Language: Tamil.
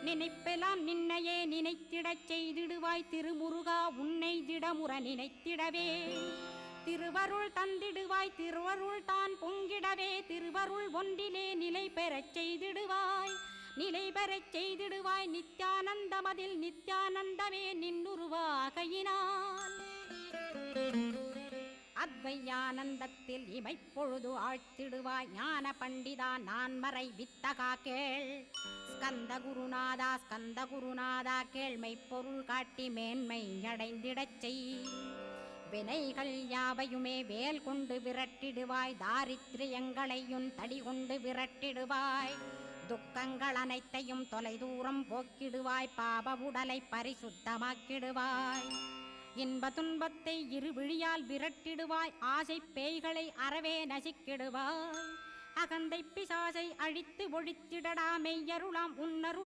நினைப்பெல்லாம் நின்னையே நினைத்திடச் செய்திடுவாய் திருமுருகா உன்னை திடமுற நினைத்திடவே திருவருள் தந்திடுவாய் திருவருள் தான் பொங்கிடவே திருவருள் ஒன்றிலே நிலை பெறச் செய்திடுவாய் நிலை பெறச் செய்திடுவாய் நித்யானந்தமதில் நித்யானந்தமே நின்னுருவாகையினால் அத்வையானந்தத்தில் இமைப்பொழுது ஆழ்த்திடுவாய் ஞான பண்டிதா நான் மறை வித்தகா கேள் ஸ்கந்த குருநாதா கேள்மை பொருள் காட்டி மேன்மை அடைந்திடச் செய் வினைகள் யாவையுமே வேல் கொண்டு விரட்டிடுவாய் தாரித்ரியங்களையும் தடி கொண்டு விரட்டிடுவாய் துக்கங்கள் அனைத்தையும் தொலைதூரம் போக்கிடுவாய் பாப உடலை பரிசுத்தமாக்கிடுவாய் இன்ப துன்பத்தை இருவிழியால் விரட்டிடுவாய் ஆசை பேய்களை அறவே நசிக்கிடுவாய் அகந்தை பிசாசை அழித்து ஒழித்திடடா மெய்யருளாம் உன்னரு